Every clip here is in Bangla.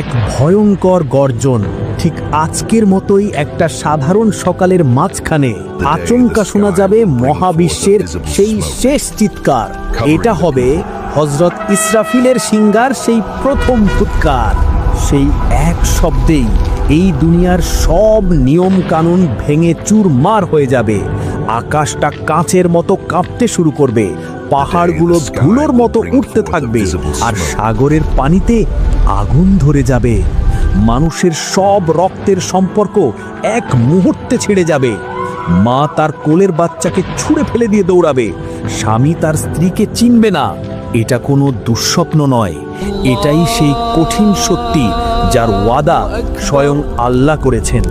এক ভয়ঙ্কর গর্জন, ঠিক আজকের মতোই একটা সাধারণ সকালের মাঝখানে আচমকা শোনা যাবে মহাবিশ্বের সেই শেষ চিৎকার। এটা হবে হযরত ইসরাফিলের সিংহার সেই প্রথম ফুৎকার। সেই এক শব্দেই এই দুনিয়ার সব নিয়ম কানুন ভেঙে চুরমার হয়ে যাবে। আকাশটা কাঁচের মতো কাঁপতে শুরু করবে, পাহাড়গুলো ধুলোর মতো উঠতে থাকবে, আর সাগরের পানিতে আগুন ধরে যাবে। মানুষের সব রক্তের সম্পর্ক এক মুহূর্তে ছেড়ে যাবে। মা তার কোলের বাচ্চাকে ছুঁড়ে ফেলে দিয়ে দৌড়াবে, স্বামী তার স্ত্রীকে চিনবে না। এটা কোনো দুঃস্বপ্ন নয়, এটাই সেই কঠিন সত্যি যার ওয়াদা স্বয়ং আল্লাহ করেছেন।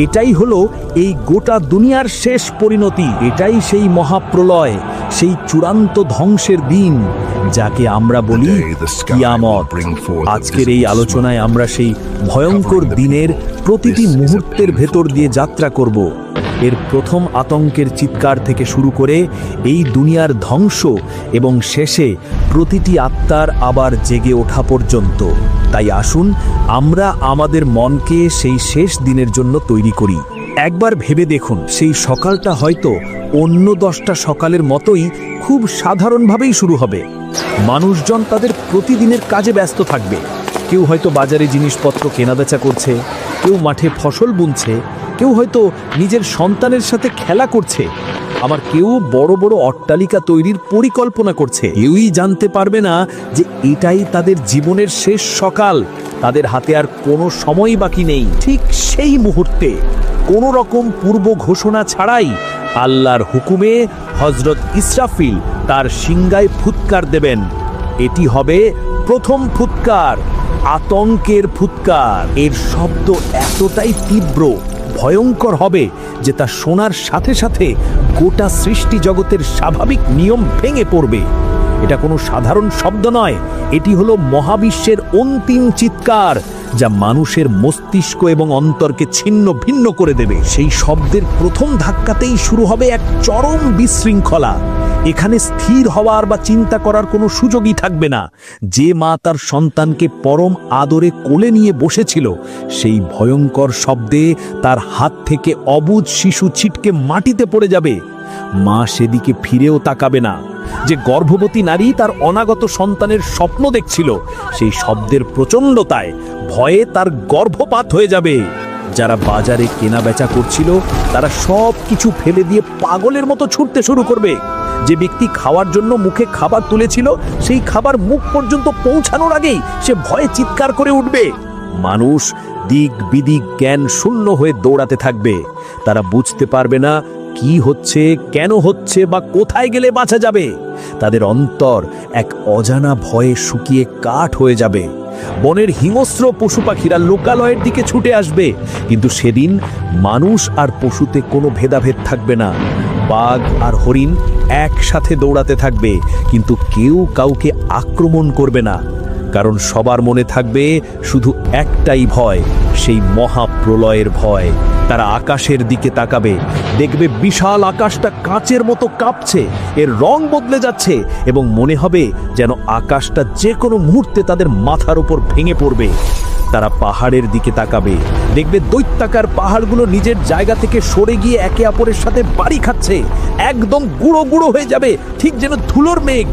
এটাই হলো এই গোটা দুনিয়ার শেষ পরিণতি। এটাই সেই মহাপ্রলয়, সেই চূড়ান্ত ধ্বংসের দিন যাকে আমরা বলি কিয়ামত। আজকের এই আলোচনায় আমরা সেই ভয়ঙ্কর দিনের প্রতিটি মুহূর্তের ভেতর দিয়ে যাত্রা করব। এর প্রথম আতঙ্কের চিৎকার থেকে শুরু করে এই দুনিয়ার ধ্বংস এবং শেষে প্রতিটি আত্মার আবার জেগে ওঠা পর্যন্ত। তাই আসুন আমরা আমাদের মনকে সেই শেষ দিনের জন্য তৈরি করি। একবার ভেবে দেখুন, সেই সকালটা হয়তো অন্য 10টা সকালের মতোই খুব সাধারণভাবেই শুরু হবে। মানুষজন তাদের প্রতিদিনের কাজে ব্যস্ত থাকবে। কেউ হয়তো বাজারে জিনিসপত্র কেনাবেচা করছে, কেউ মাঠে ফসল বুনছে, কেউ হয়তো নিজের সন্তানের সাথে খেলা করছে, আবার কেউ বড় বড় অট্টালিকা তৈরির পরিকল্পনা করছে। কেউই জানতে পারবে না যে এটাই তাদের জীবনের শেষ সকাল। তাদের হাতে আর কোনো সময় বাকি নেই। ঠিক সেই মুহূর্তে কোনো রকম পূর্ব ঘোষণা ছাড়াই আল্লাহর হুকুমে হযরত ইসরাফিল তার সিংহায় ফুৎকার দেবেন। এটি হবে প্রথম ফুৎকার, আতঙ্কের ফুৎকার। এর শব্দ এতটাই তীব্র, ভয়ঙ্কর হবে যে তা শোনার সাথে সাথে গোটা সৃষ্টি জগতের স্বাভাবিক নিয়ম ভেঙে পড়বে। এটা কোনো সাধারণ শব্দ নয়, এটি হলো মহাবিশ্বের অন্তিম চিৎকার, যা মানুষের মস্তিষ্ক এবং অন্তরকে ছিন্ন ভিন্ন করে দেবে। সেই শব্দের প্রথম ধাক্কাতেই শুরু হবে এক চরম বিশৃঙ্খলা। এখানে স্থির হওয়ার বা চিন্তা করার কোনো সুযোগই থাকবে না। যে মা তার সন্তানকে পরম আদরে কোলে নিয়ে বসেছিল, সেই ভয়ঙ্কর শব্দে তার হাত থেকে অবুঝ শিশু ছিটকে মাটিতে পড়ে যাবে। মা সেদিকে ফিরেও তাকাবে না। যে গর্ভবতী নারী তার অনাগত সন্তানের স্বপ্ন দেখছিল, সেই শব্দের প্রচণ্ডতায় ভয়ে তার গর্ভপাত হয়ে যাবে। যারা বাজারে কেনাবেচা করছিল তারা সব কিছু ফেলে দিয়ে পাগলের মতো ছুটতে শুরু করবে। যে ব্যক্তি খাওয়ার জন্য মুখে খাবার তুলেছিল, সেই খাবার মুখ পর্যন্ত পৌঁছানোর আগেই সে ভয়ে চিৎকার করে উঠবে। মানুষ দিক বিদিক জ্ঞান শূন্য হয়ে দৌড়াতে থাকবে। তারা বুঝতে পারবে না কি হচ্ছে, কেন হচ্ছে, বা কোথায় গেলে বাঁচা যাবে। তাদের অন্তর এক অজানা ভয়ে শুকিয়ে কাঠ হয়ে যাবে। বনের হিংস্র পশু পাখিরা লোকালয়ের দিকে ছুটে আসবে, কিন্তু সেদিন মানুষ আর পশুতে কোনো ভেদাভেদ থাকবে না। বাঘ আর হরিণ একসাথে দৌড়াতে থাকবে, কিন্তু কেউ কাউকে আক্রমণ করবে না, কারণ সবার মনে থাকবে শুধু একটাই ভয়, সেই মহাপ্রলয়ের ভয়। তারা আকাশের দিকে তাকাবে, দেখবে বিশাল আকাশটা কাঁচের মতো কাঁপছে, এর রং বদলে যাচ্ছে, এবং মনে হবে যেন আকাশটা যে কোনো মুহূর্তে তাদের মাথার উপর ভেঙে পড়বে। তারা পাহাড়ের দিকে তাকাবে, দেখবে দৈত্যাকার পাহাড়গুলো নিজের জায়গা থেকে সরে গিয়ে একে অপরের সাথে বাড়ি খাচ্ছে, একদম গুঁড়ো গুঁড়ো হয়ে যাবে, ঠিক যেন ধুলোর মেঘ।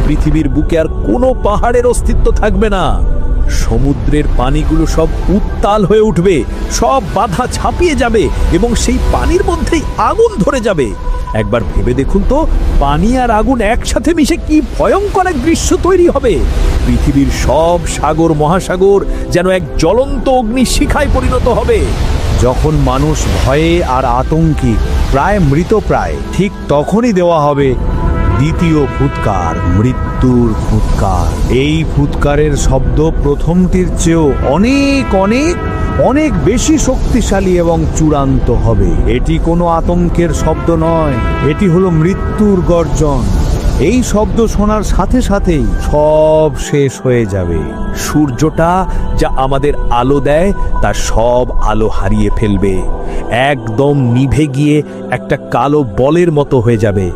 পৃথিবীর বুকে আর কোনো পাহাড়ের অস্তিত্ব থাকবে না। সমুদ্রের পানিগুলো সব উত্তাল হয়ে উঠবে, সব বাধা ছাপিয়ে যাবে, এবং সেই পানির মধ্যেই আগুন ধরে যাবে। একবার ভেবে দেখুন তো, পানি আর আগুন একসাথে মিশে কি ভয়ঙ্কর এক দৃশ্য তৈরি হবে। পৃথিবীর সব সাগর মহাসাগর যেন এক জ্বলন্ত অগ্নিশিখায় পরিণত হবে। যখন মানুষ ভয়ে আর আতঙ্কে প্রায় মৃতপ্রায়, ঠিক তখনই দেওয়া হবে দ্বিতীয় ফুৎকার, মৃত্যুর ফুৎকার। এই ফুৎকারের শব্দ প্রথমটির চেয়েও অনেক অনেক অনেক বেশি শক্তিশালী এবং চূড়ান্ত হবে। এটি কোনো আতঙ্কের শব্দ নয়, এটি হলো মৃত্যুর গর্জন। এই শব্দ শোনার সাথে সাথেই সব শেষ হয়ে যাবে। সূর্যটা যা আমাদের আলো দেয় তার সব আলো হারিয়ে ফেলবে, একদম নিভে গিয়ে একটা কালো বলের মতো হয়ে যাবে।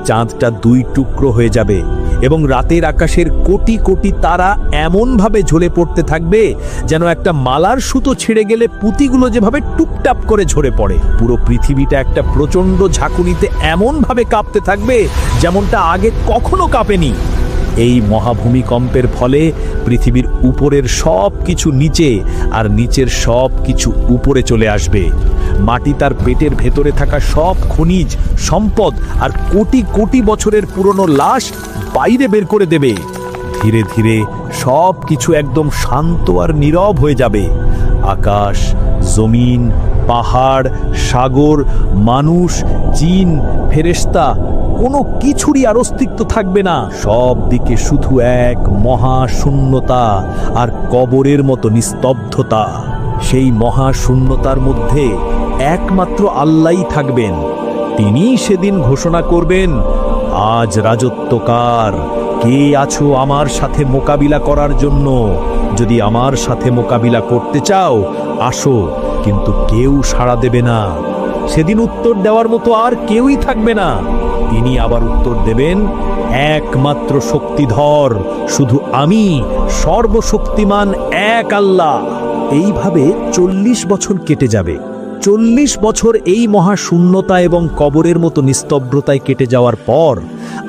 চাঁদটা দুই টুকরো হয়ে যাবে এবং রাতের আকাশের কোটি কোটি তারা এমনভাবে ঝরে পড়তে থাকবে যেন একটা মালার সুতো ছিঁড়ে গেলে পুঁতিগুলো যেভাবে টুপটাপ করে ঝরে পড়ে। পুরো পৃথিবীটা একটা প্রচণ্ড ঝাঁকুনিতে এমনভাবে কাঁপতে থাকবে যেমনটা আগে কখনো কাঁপেনি। এই মহাভূমিকম্পের ফলে পৃথিবীর উপরের সব কিছু নিচে আর নিচের সব কিছু উপরে চলে আসবে। মাটি তার পেটের ভেতরে থাকা সব খনিজ সম্পদ আর কোটি কোটি বছরের পুরনো লাশ বাইরে বের করে দেবে। ধীরে ধীরে সব কিছু একদম শান্ত আর নীরব হয়ে যাবে। আকাশ, জমিন, পাহাড়, সাগর, মানুষ, জিন, ফেরেশতা, কোনো কিছুরই আর অস্তিত্ব থাকবে না। সব দিকে শুধু এক মহাশূন্যতা আর কবরের মতো নিস্তব্ধতা। সেই মহাশূন্যতার মধ্যে একমাত্র আল্লাহই থাকবেন। তিনিই সেদিন ঘোষণা করবেন, আজ রাজত্ব কার, কে আছো আমার সাথে মোকাবিলা করার জন্য? যদি আমার সাথে মোকাবিলা করতে চাও আসো, কিন্তু কেউ সাড়া দেবে না। সেদিন উত্তর দেওয়ার মতো আর কেউই থাকবে না। তিনি আবার উত্তর দেবেন, একমাত্র শক্তিধর শুধু আমি, সর্বশক্তিমান এক আল্লাহ। এইভাবে 40 বছর কেটে যাবে। 40 বছর এই মহাশূন্যতা এবং কবরের মতো নিস্তব্ধতায় কেটে যাওয়ার পর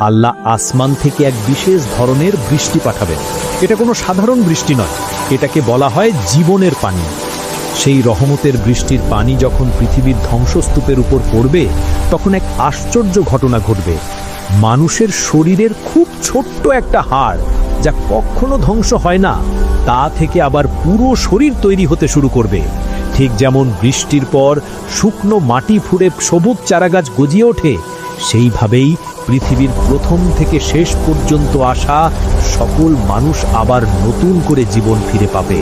আল্লাহ আসমান থেকে এক বিশেষ ধরনের বৃষ্টি পাঠাবেন। এটা কোনো সাধারণ বৃষ্টি নয়, এটাকে বলা হয় জীবনের পানি। সেই রহমতের বৃষ্টির পানি যখন পৃথিবীর ধ্বংসস্তূপের উপর পড়বে তখন এক আশ্চর্য ঘটনা ঘটবে। মানুষের শরীরের খুব ছোট্ট একটা হাড়, যা কখনো ধ্বংস হয় না, তা থেকে আবার পুরো শরীর তৈরি হতে শুরু করবে। ঠিক যেমন বৃষ্টির পর শুকনো মাটি ফুঁড়ে সবুজ চারাগাছ গজিয়ে ওঠে, সেইভাবেই পৃথিবীর প্রথম থেকে শেষ পর্যন্ত আসা সকল মানুষ আবার নতুন করে জীবন ফিরে পাবে।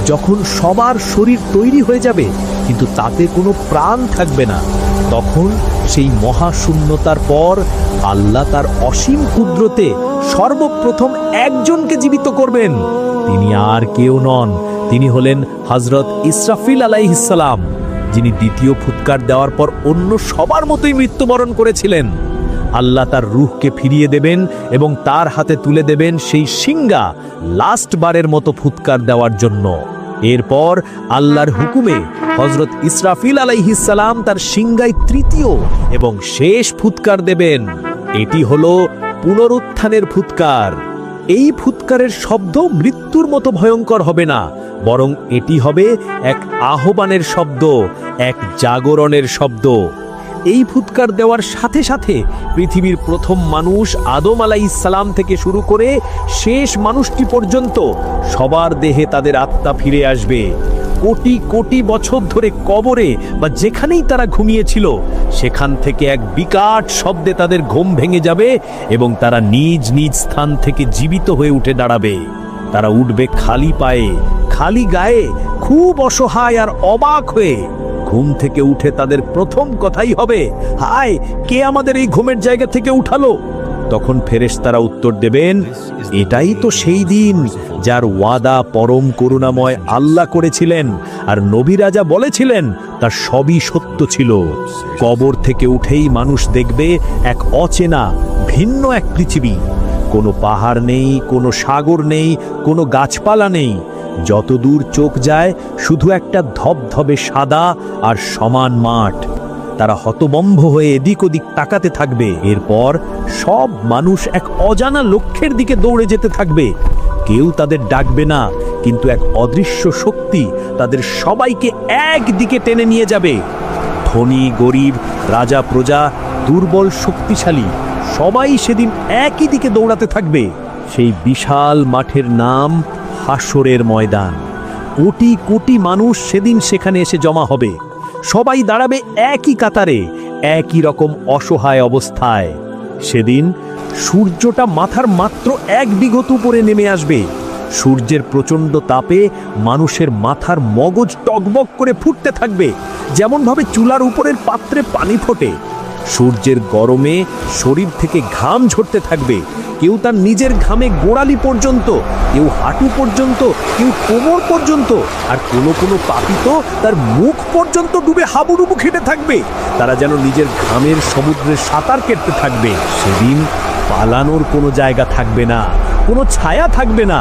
যখন সবার শরীর তৈরি হয়ে যাবে কিন্তু তাতে কোনো প্রাণ থাকবে না, তখন সেই মহাশূন্যতার পর আল্লাহ তার অসীম কুদরতে সর্বপ্রথম একজনকে জীবিত করবেন। তিনি আর কেউ নন, তিনি হলেন হযরত ইসরাফিল আলাইহিস সালাম, যিনি দ্বিতীয় ফুৎকার দেওয়ার পর অন্য সবার মতোই মৃত্যুবরণ করেছিলেন। আল্লাহ তার রূহকে ফিরিয়ে দেবেন এবং তার হাতে তুলে দেবেন সেই সিংহা লাস্ট বারের মতো ফুৎকার দেওয়ার জন্য। এরপর আল্লাহর হুকুমে হযরত ইসরাফিল আলাইহিস সালাম তার সিংহায় তৃতীয় এবং শেষ ফুৎকার দেবেন। এটি হলো পুনরুত্থানের ফুৎকার। এই ফুৎকারের শব্দ মৃত্যুর মতো ভয়ঙ্কর হবে না, বরং এটি হবে এক আহ্বানের শব্দ, এক জাগরণের শব্দ। এই ফুৎকার দেওয়ার সাথে সাথে পৃথিবীর প্রথম মানুষ আদম আলাইহিস সালাম থেকে শুরু করে শেষ মানুষটি পর্যন্ত সবার দেহে তাদের আত্মা ফিরে আসবে। কোটি কোটি বছর ধরে কবরে বা যেখানেই তারা ঘুমিয়েছিল সেখান থেকে এক বিকট শব্দে তাদের ঘুম ভেঙে যাবে এবং তারা নিজ নিজ স্থান থেকে জীবিত হয়ে উঠে দাঁড়াবে। তারা উঠবে খালি পায়ে, খালি গায়ে, খুব অসহায় আর অবাক হয়ে। ঘুম থেকে উঠে তাদের প্রথম কথাই হবে, হায়, কে আমাদের এই ঘুমের জায়গা থেকে উঠালো? তখন ফেরেশতারা উত্তর দেবেন, এটাই তো সেই দিন যার ওয়াদা পরম করুণাময় আল্লাহ করেছিলেন আর নবী রাজা বলেছিলেন তা সবই সত্য ছিল। কবর থেকে উঠেই মানুষ দেখবে এক অচেনা ভিন্ন এক পৃথিবী। কোনো পাহাড় নেই, কোনো সাগর নেই, কোনো গাছপালা নেই। যতদূর চোখ যায় শুধু একটা ধবধবে সাদা আর সমান মাঠ। তারা হতবম্ব হয়ে এদিক ওদিক তাকাতে থাকবে। এরপর সব মানুষ এক অজানা লক্ষ্যের দিকে দৌড়ে যেতে থাকবে। কেউ তাদের ডাকবে না, কিন্তু এক অদৃশ্য শক্তি তাদের সবাইকে একদিকে টেনে নিয়ে যাবে। ধনী গরিব, রাজা প্রজা, দুর্বল শক্তিশালী, সবাই সেদিন একই দিকে দৌড়াতে থাকবে। সেই বিশাল মাঠের নাম হাসরের ময়দান। কোটি কোটি মানুষ সেদিন সেখানে এসে জমা হবে। সবাই দাঁড়াবে একই কাতারে, একই রকম অসহায় অবস্থায়। সেদিন সূর্যটা মাথার মাত্র 1 বিঘত উপরে নেমে আসবে। সূর্যের প্রচণ্ড তাপে মানুষের মাথার মগজ টগবগ করে ফুটতে থাকবে, যেমনভাবে চুলার উপরের পাত্রে পানি ফোটে। সূর্যের গরমে শরীর থেকে ঘাম ঝরতে থাকবে। কেউ তার নিজের ঘামে গোড়ালি পর্যন্ত, কেউ হাঁটু পর্যন্ত, কেউ কোমর পর্যন্ত, আর কোনো পাপী তো তার মুখ পর্যন্ত ডুবে হাবুডুবু খেটে থাকবে। তারা যেন নিজের ঘামের সমুদ্রে সাঁতার কেটে থাকবে। সেদিন পালানোর কোনো জায়গা থাকবে না, কোনো ছায়া থাকবে না,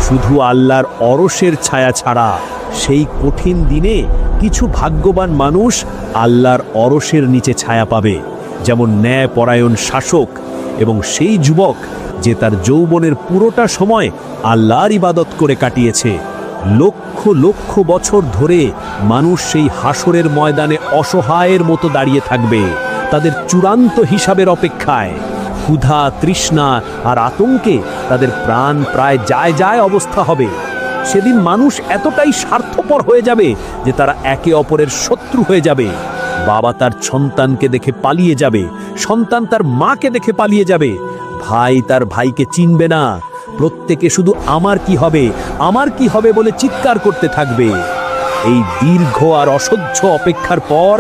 শুধু আল্লাহর অরশের ছায়া ছাড়া। সেই কঠিন দিনে কিছু ভাগ্যবান মানুষ আল্লাহর অরশের নিচে ছায়া পাবে, যেমন ন্যায়পরায়ণ শাসক এবং সেই যুবক যে তার যৌবনের পুরোটা সময় আল্লাহর ইবাদত করে কাটিয়েছে। লক্ষ লক্ষ বছর ধরে মানুষ সেই হাসরের ময়দানে অসহায়ের মতো দাঁড়িয়ে থাকবে, তাদের চূড়ান্ত হিসাবের অপেক্ষায়। ক্ষুধা, তৃষ্ণা আর আতঙ্কে তাদের প্রাণ প্রায় যায় যায় অবস্থা হবে। সেদিন মানুষ এতটাই স্বার্থপর হয়ে যাবে যে তারা একে অপরের শত্রু হয়ে যাবে। বাবা তার সন্তানকে দেখে পালিয়ে যাবে, সন্তান তার মাকে দেখে পালিয়ে যাবে, ভাই তার ভাইকে চিনবে না। প্রত্যেকে শুধু আমার কি হবে, আমার কি হবে বলে চিৎকার করতে থাকবে। এই দীর্ঘ আর অসহ্য অপেক্ষার পর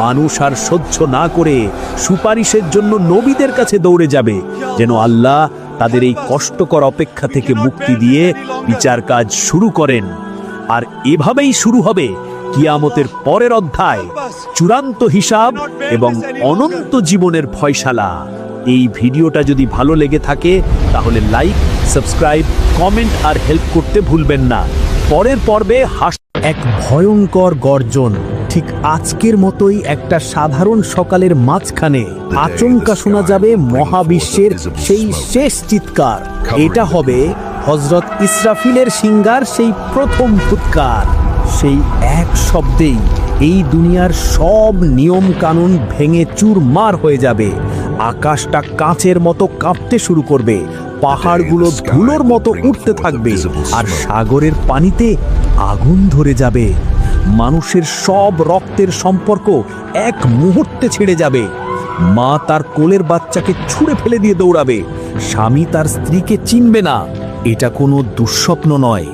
মানুষ আর সহ্য না করে সুপারিশের জন্য নবীদের কাছে দৌড়ে যাবে, যেন আল্লাহ তাদের এই কষ্টকর অপেক্ষা থেকে মুক্তি দিয়ে বিচার কাজ শুরু করেন। আর এভাবেই শুরু হবে কিয়ামতের পরের অধ্যায়, চূড়ান্ত হিসাব এবং অনন্ত জীবনের ফয়সালা। এই ভিডিওটা যদি ভালো লেগে থাকে তাহলে লাইক, সাবস্ক্রাইব, কমেন্ট আর হেল্প করতে ভুলবেন না। পরের পর্বে এক ভয়ঙ্কর গর্জন ঠিক আজকের মতোই একটা সাধারণ সকালের মাঝখানে আচমকা শোনা যাবে মহাবিশ্বের সেই শেষ চিৎকার। এটা হবে হযরত ইসরাফিলের সিংহার সেই প্রথম ফুৎকার। সেই এক শব্দেই এই দুনিয়ার সব নিয়ম কানুন ভেঙে চুরমার হয়ে যাবে। আকাশটা কাঁচের মতো কাঁপতে শুরু করবে, পাহাড়গুলো ধুলোর মতো উঠতে থাকবে, আর সাগরের পানিতে আগুন ধরে যাবে। মানুষের সব রক্তের সম্পর্ক এক মুহূর্তে ছেড়ে যাবে। মা তার কোলের বাচ্চাকে ছুঁড়ে ফেলে দিয়ে দৌড়াবে, স্বামী তার স্ত্রীকে চিনবে না। এটা কোনো দুঃস্বপ্ন নয়,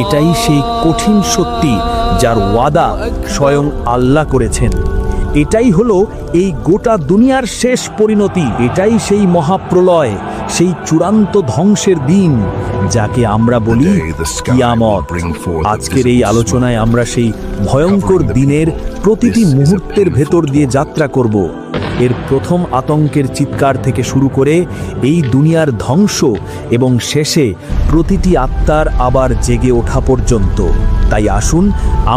এটাই সেই কঠিন সত্যি যার ওয়াদা স্বয়ং আল্লাহ করেছেন। এটাই হলো এই গোটা দুনিয়ার শেষ পরিণতি, এটাই সেই মহাপ্রলয়, সেই চূড়ান্ত ধ্বংসের দিন যাকে আমরা বলি কিয়ামত। আজকের এই আলোচনায় আমরা সেই ভয়ঙ্কর দিনের প্রতিটি মুহূর্তের ভেতর দিয়ে যাত্রা করব। এর প্রথম আতঙ্কের চিৎকার থেকে শুরু করে এই দুনিয়ার ধ্বংস এবং শেষে প্রতিটি আত্মার আবার জেগে ওঠা পর্যন্ত। তাই আসুন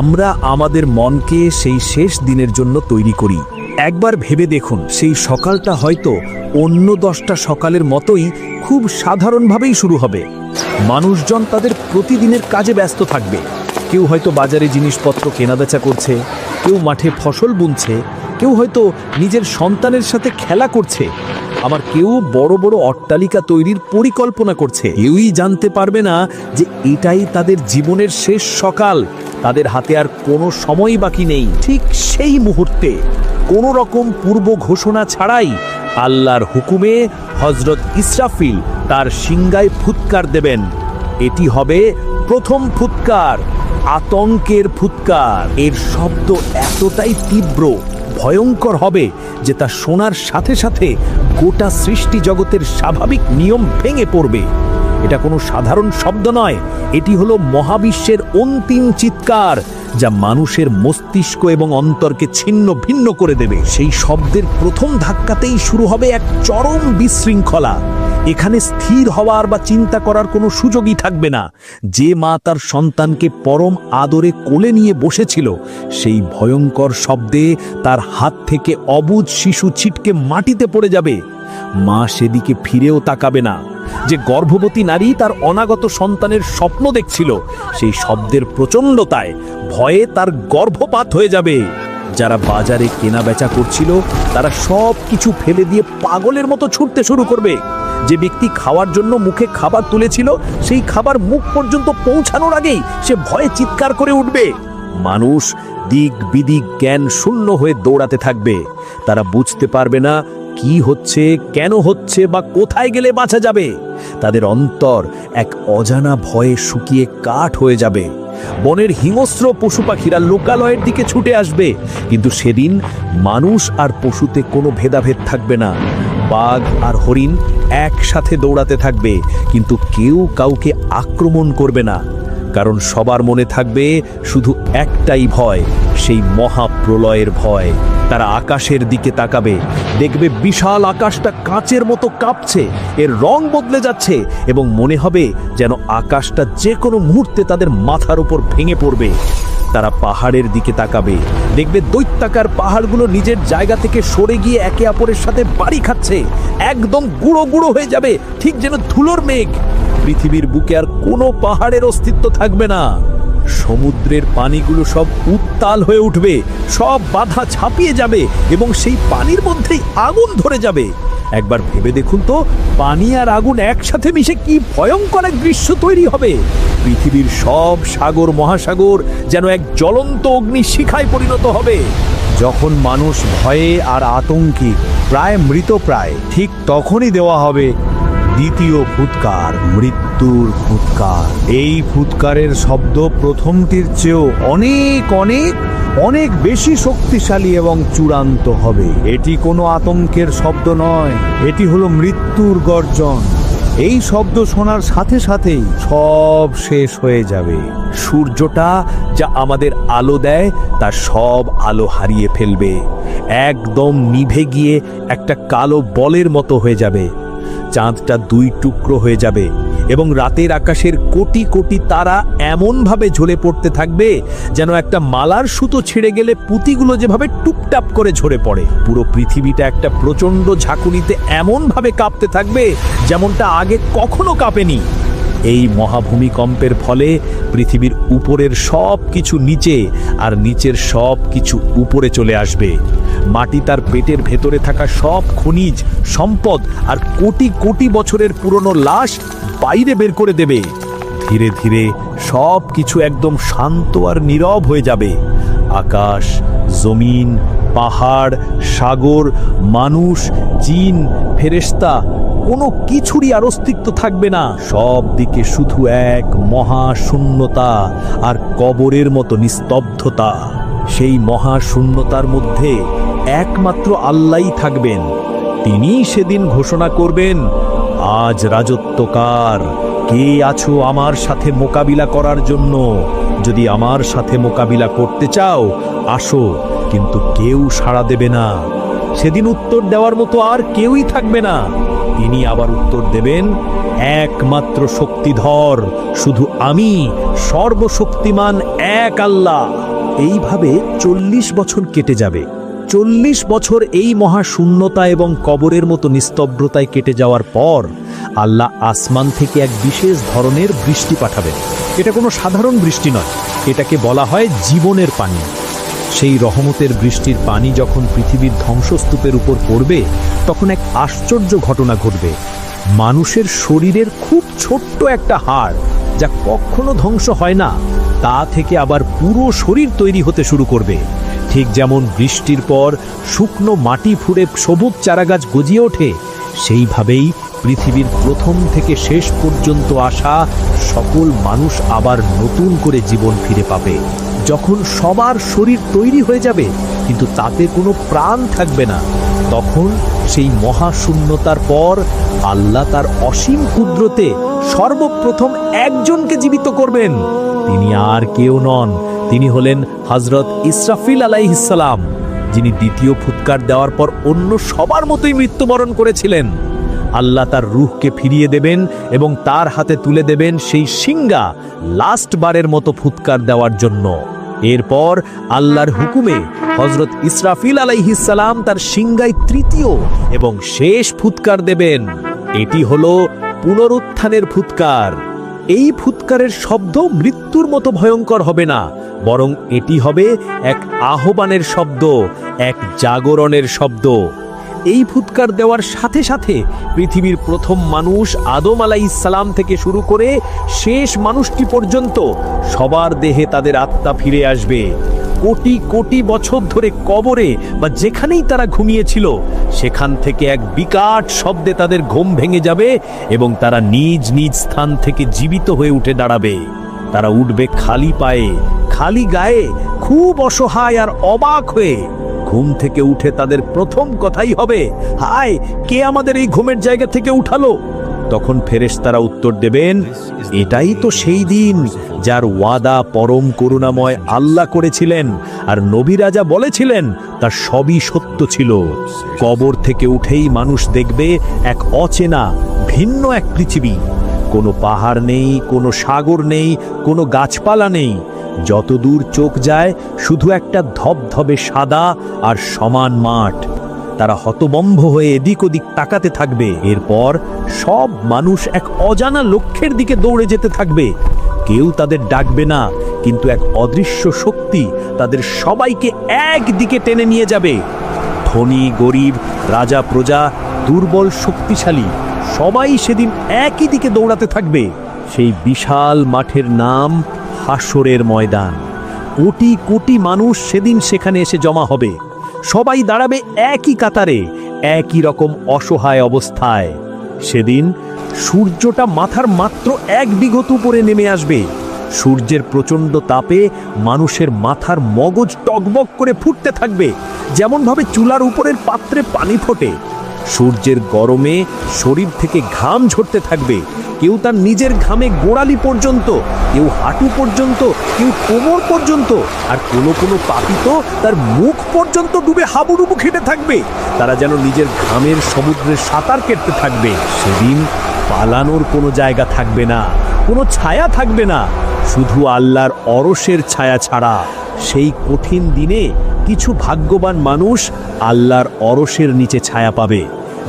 আমরা আমাদের মনকে সেই শেষ দিনের জন্য তৈরি করি। একবার ভেবে দেখুন, সেই সকালটা হয়তো অন্য 10টা সকালের মতোই খুব সাধারণভাবেই শুরু হবে। মানুষজন তাদের প্রতিদিনের কাজে ব্যস্ত থাকবে। কেউ হয়তো বাজারে জিনিসপত্র কেনাবেচা করছে, কেউ মাঠে ফসল বুনছে, কেউ হয়তো নিজের সন্তানের সাথে খেলা করছে, আবার কেউ বড় বড় অট্টালিকা তৈরির পরিকল্পনা করছে। কেউই জানতে পারবে না যে এটাই তাদের জীবনের শেষ সকাল। তাদের হাতে আর কোনো সময় বাকি নেই। ঠিক সেই মুহূর্তে কোনো রকম পূর্ব ঘোষণা ছাড়াই আল্লাহর হুকুমে হযরত ইসরাফিল তার সিংহায় ফুৎকার দেবেন। এটি হবে প্রথম ফুৎকার, আতঙ্কের ফুৎকার। এর শব্দ এতটাই তীব্র, ভয়ঙ্কর হবে যে তা শোনার সাথে সাথে গোটা সৃষ্টি জগতের স্বাভাবিক নিয়ম ভেঙে পড়বে। এটা কোনো সাধারণ শব্দ নয়, এটি হলো মহাবিশ্বের অন্তিম চিৎকার, যা মানুষের মস্তিষ্ক এবং অন্তরকে ছিন্ন ভিন্ন করে দেবে। সেই শব্দের প্রথম ধাক্কাতেই শুরু হবে এক চরম বিশৃঙ্খলা। এখানে স্থির হওয়ার বা চিন্তা করার কোনো সুযোগই থাকবে না। যে মা তার সন্তানকে পরম আদরে কোলে নিয়ে বসেছিল, সেই ভয়ঙ্কর শব্দে তার হাত থেকে অবুঝ শিশু ছিটকে মাটিতে পড়ে যাবে। মা সেদিকে ফিরেও তাকাবে না। যে গর্ভবতী নারী তার অনাগত সন্তানের স্বপ্ন দেখছিল, সেই শব্দের প্রচণ্ডতায় ভয়ে তার গর্ভপাত হয়ে যাবে। যারা বাজারে কেনা বেচা করছিল তারা সব কিছু ফেলে দিয়ে পাগলের মতো ছুটতে শুরু করবে। যে ব্যক্তি খাওয়ার জন্য মুখে খাবার তুলেছিল, সেই খাবার মুখ পর্যন্ত পৌঁছানোর আগেই সে ভয়ে চিৎকার করে উঠবে। মানুষ দিক বিদিক জ্ঞান শূন্য হয়ে দৌড়াতে থাকবে। তারা বুঝতে পারবে না কি হচ্ছে, কেন হচ্ছে বা কোথায় গেলে বাঁচা যাবে। তাদের অন্তর এক অজানা ভয়ে শুকিয়ে কাঠ হয়ে যাবে। বনের হিংস্র পশু পাখিরা লোকালয়ের দিকে ছুটে আসবে, কিন্তু সেদিন মানুষ আর পশুতে কোনো ভেদাভেদ থাকবে না। বাঘ আর হরিণ একসাথে দৌড়াতে থাকবে, কিন্তু কেউ কাউকে আক্রমণ করবে না। কারণ সবার মনে থাকবে শুধু একটাই ভয়, সেই মহাপ্রলয়ের ভয়। তারা আকাশের দিকে তাকাবে, দেখবে বিশাল আকাশটা কাঁচের মতো কাঁপছে, এর রং বদলে যাচ্ছে এবং মনে হবে যেন আকাশটা যে কোনো মুহূর্তে তাদের মাথার উপর ভেঙে পড়বে। তারা পাহাড়ের দিকে তাকাবে, দেখবে দৈত্যাকার পাহাড়গুলো নিজের জায়গা থেকে সরে গিয়ে একে অপরের সাথে বাড়ি খাচ্ছে, একদম গুঁড়ো গুঁড়ো হয়ে যাবে, ঠিক যেন ধুলোর মেঘ। পৃথিবীর বুকে আর কোনো পাহাড়ের অস্তিত্ব থাকবে না। সমুদ্রের পানিগুলো সব উত্তাল হয়ে উঠবে, সব বাধা ছাপিয়ে যাবে এবং সেই পানির মধ্যেই আগুন ধরে যাবে। একবার ভেবে দেখুন তো, পানি আর আগুন একসাথে মিশে কি ভয়ঙ্কর এক দৃশ্য তৈরি হবে। পৃথিবীর সব সাগর মহাসাগর যেন এক জ্বলন্ত অগ্নিশিখায় পরিণত হবে। যখন মানুষ ভয়ে আর আতঙ্কে প্রায় মৃতপ্রায়, ঠিক তখনই দেওয়া হবে দ্বিতীয় ফুৎকার, মৃত্যুর ফুৎকার। এই ফুৎকারের শব্দ প্রথমটির চেয়েও অনেক অনেক অনেক বেশি শক্তিশালী এবং চূড়ান্ত হবে। এটি কোনো আতঙ্কের শব্দ নয়, এটি হলো মৃত্যুর গর্জন। এই শব্দ শোনার সাথে সাথেই সব শেষ হয়ে যাবে। সূর্যটা যা আমাদের আলো দেয় তার সব আলো হারিয়ে ফেলবে, একদম নিভে গিয়ে একটা কালো বলের মতো হয়ে যাবে। চাঁদটা দুই টুকরো হয়ে যাবে এবং রাতের আকাশের কোটি কোটি তারা এমনভাবে ঝরে পড়তে থাকবে যেন একটা মালার সুতো ছিঁড়ে গেলে পুঁতিগুলো যেভাবে টুপটাপ করে ঝরে পড়ে। পুরো পৃথিবীটা একটা প্রচণ্ড ঝাঁকুনিতে এমনভাবে কাঁপতে থাকবে যেমনটা আগে কখনো কাঁপেনি। এই মহাভূমিকম্পের ফলে পৃথিবীর উপরের সব কিছু নিচে আর নিচের সব কিছু উপরে চলে আসবে। মাটি তার পেটের ভেতরে থাকা সব খনিজ সম্পদ আর কোটি কোটি বছরের পুরনো লাশ বাইরে বের করে দেবে। ধীরে ধীরে সব কিছু একদম শান্ত আর নীরব হয়ে যাবে। আকাশ, জমিন, পাহাড়, সাগর, মানুষ, জিন, ফেরেশতা, কোনো কিছুরই আর অস্তিত্ব থাকবে না। সব দিকে শুধু এক মহাশূন্যতা আর কবরের মতো নিস্তব্ধতা। সেই মহাশূন্যতার মধ্যে একমাত্র আল্লাহই থাকবেন। তিনিই সেদিন ঘোষণা করবেন, আজ রাজত্বকার, কে আছো আমার সাথে মোকাবিলা করার জন্য? যদি আমার সাথে মোকাবিলা করতে চাও আসো। কিন্তু কেউ সাড়া দেবে না। সেদিন উত্তর দেওয়ার মতো আর কেউই থাকবে না। তিনি আবার উত্তর দেবেন, একমাত্র শক্তিধর শুধু আমি, সর্বশক্তিমান এক আল্লাহ। এইভাবে 40 বছর কেটে যাবে। 40 বছর এই মহাশূন্যতা এবং কবরের মতো নিস্তব্ধতায় কেটে যাওয়ার পর আল্লাহ আসমান থেকে এক বিশেষ ধরনের বৃষ্টি পাঠাবেন। এটা কোনো সাধারণ বৃষ্টি নয়, এটাকে বলা হয় জীবনের পানি। সেই রহমতের বৃষ্টির পানি যখন পৃথিবীর ধ্বংসস্তূপের উপর পড়বে তখন এক আশ্চর্য ঘটনা ঘটবে। মানুষের শরীরের খুব ছোট্ট একটা হাড়, যা কখনো ধ্বংস হয় না, তা থেকে আবার পুরো শরীর তৈরি হতে শুরু করবে। ঠিক যেমন বৃষ্টির পর শুকনো মাটি ফুঁড়ে সবুজ চারাগাছ গজিয়ে ওঠে, সেইভাবেই পৃথিবীর প্রথম থেকে শেষ পর্যন্ত আসা সকল মানুষ আবার নতুন করে জীবন ফিরে পাবে। যখন সবার শরীর তৈরি হয়ে যাবে কিন্তু তাতে কোনো প্রাণ থাকবে না, তখন সেই মহাশূন্যতার পর আল্লাহ তার অসীম কুদরতে সর্বপ্রথম একজনকে জীবিত করবেন। তিনি আর কেউ নন, তিনি হলেন হযরত ইসরাফিল আলাইহিস সালাম, যিনি দ্বিতীয় ফুৎকার দেওয়ার পর অন্য সবার মতোই মৃত্যুবরণ করেছিলেন। আল্লাহ তার রূহকে ফিরিয়ে দেবেন এবং তার হাতে তুলে দেবেন সেই সিংহা লাস্ট বারের মতো ফুৎকার দেওয়ার জন্য। এরপর আল্লাহর হুকুমে হযরত ইসরাফিল আলাইহিস সালাম তার সিংহায় তৃতীয় এবং শেষ ফুৎকার দেবেন। এটি হলো পুনরুত্থানের ফুৎকার। এই ফুৎকারের শব্দ মৃত্যুর মতো ভয়ঙ্কর হবে না, বরং এটি হবে এক আহ্বানের শব্দ, এক জাগরণের শব্দ। এই ফুৎকার দেওয়ার সাথে সাথে পৃথিবীর প্রথম মানুষ আদম আলাইহিস সালাম থেকে শুরু করে শেষ মানুষটি পর্যন্ত সবার দেহে তাদের আত্মা ফিরে আসবে। কোটি কোটি বছর ধরে কবরে বা যেখানেই তারা ঘুমিয়েছিল সেখান থেকে এক বিকট শব্দে তাদের ঘুম ভেঙে যাবে এবং তারা নিজ নিজ স্থান থেকে জীবিত হয়ে উঠে দাঁড়াবে। তারা উঠবে খালি পায়ে, খালি গায়ে, খুব অসহায় আর অবাক হয়ে। ঘুম থেকে উঠে তাদের প্রথম কথাই হবে, হায়, কে আমাদের এই ঘুমের জায়গা থেকে উঠালো? তখন ফেরেশতারা উত্তর দেবেন, এটাই তো সেই দিন যার ওয়াদা পরম করুণাময় আল্লাহ করেছিলেন, আর নবী রাজা বলেছিলেন তা সবই সত্য ছিল। কবর থেকে উঠেই মানুষ দেখবে এক অচেনা ভিন্ন এক পৃথিবী। কোনো পাহাড় নেই, কোনো সাগর নেই, কোনো গাছপালা নেই। যতদূর চোখ যায় শুধু একটা ধবধবে সাদা আর সমান মাঠ। তারা হতবম্ব হয়ে এদিক ওদিক তাকাতে থাকবে। এরপর সব মানুষ এক অজানা লক্ষ্যের দিকে দৌড়ে যেতে থাকবে। কেউ তাদের ডাকবে না, কিন্তু এক অদৃশ্য শক্তি তাদের সবাইকে একদিকে টেনে নিয়ে যাবে। ধনী গরিব, রাজা প্রজা, দুর্বল শক্তিশালী, সবাই সেদিন একই দিকে দৌড়াতে থাকবে। সেই বিশাল মাঠের নাম হাসরের ময়দান। কোটি কোটি মানুষ সেদিন সেখানে এসে জমা হবে। সবাই দাঁড়াবে একই কাতারে, একই রকম অসহায় অবস্থায়। সেদিন সূর্যটা মাথার মাত্র 1 বিঘত উপরে নেমে আসবে। সূর্যের প্রচণ্ড তাপে মানুষের মাথার মগজ টকবক করে ফুটতে থাকবে, যেমনভাবে চুলার উপরের পাত্রে পানি ফোটে। সূর্যের গরমে শরীর থেকে ঘাম ঝরতে থাকবে। কেউ তার নিজের ঘামে গোড়ালি পর্যন্ত, কেউ হাঁটু পর্যন্ত, কেউ কোমর পর্যন্ত, আর কোনো কোনো পাপী তো তার মুখ পর্যন্ত ডুবে হাবুডুবু খেটে থাকবে। তারা যেন নিজের ঘামের সমুদ্রে সাঁতার কেটে থাকবে। সেদিন পালানোর কোনো জায়গা থাকবে না, কোনো ছায়া থাকবে না, শুধু আল্লাহর অরশের ছায়া ছাড়া। সেই কঠিন দিনে কিছু ভাগ্যবান মানুষ আল্লাহর অরশের নিচে ছায়া পাবে,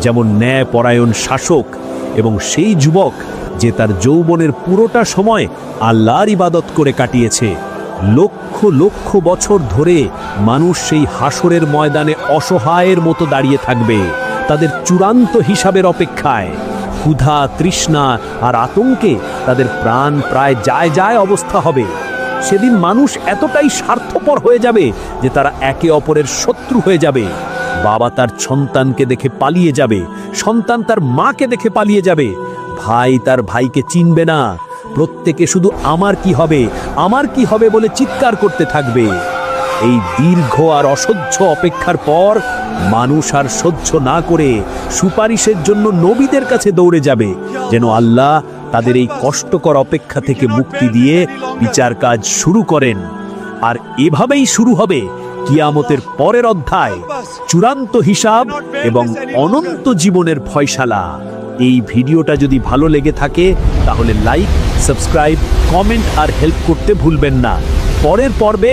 যেমন ন্যায়পরায়ণ শাসক এবং সেই যুবক যে তার যৌবনের পুরোটা সময় আল্লাহর ইবাদত করে কাটিয়েছে। লক্ষ লক্ষ বছর ধরে মানুষ সেই হাসরের ময়দানে অসহায়ের মতো দাঁড়িয়ে থাকবে, তাদের চূড়ান্ত হিসাবের অপেক্ষায়। ক্ষুধা, তৃষ্ণা আর আতঙ্কে তাদের প্রাণ প্রায় যায় যায় অবস্থা হবে। সেদিন মানুষ এতটাই স্বার্থপর হয়ে যাবে যে তারা একে অপরের শত্রু হয়ে যাবে। বাবা তার সন্তানকে দেখে পালিয়ে যাবে, সন্তান তার মাকে দেখে পালিয়ে যাবে, ভাই তার ভাইকে চিনবে না। প্রত্যেকে শুধু আমার কি হবে, আমার কি হবে বলে চিৎকার করতে থাকবে। এই দীর্ঘ আর অসহ্য অপেক্ষার পর মানুষ আর সহ্য না করে সুপারিশের জন্য নবীদের কাছে দৌড়ে যাবে, যেন আল্লাহ তাদের এই কষ্টকর অপেক্ষা থেকে মুক্তি দিয়ে বিচার কাজ শুরু করেন। আর এভাবেই শুরু হবে কিয়ামতের পরের অধ্যায়, চূড়ান্ত হিসাব এবং অনন্ত জীবনের ফয়সালা। এই ভিডিওটা যদি ভালো লেগে থাকে তাহলে লাইক, সাবস্ক্রাইব, কমেন্ট আর হেল্প করতে ভুলবেন না। পরের পর্বে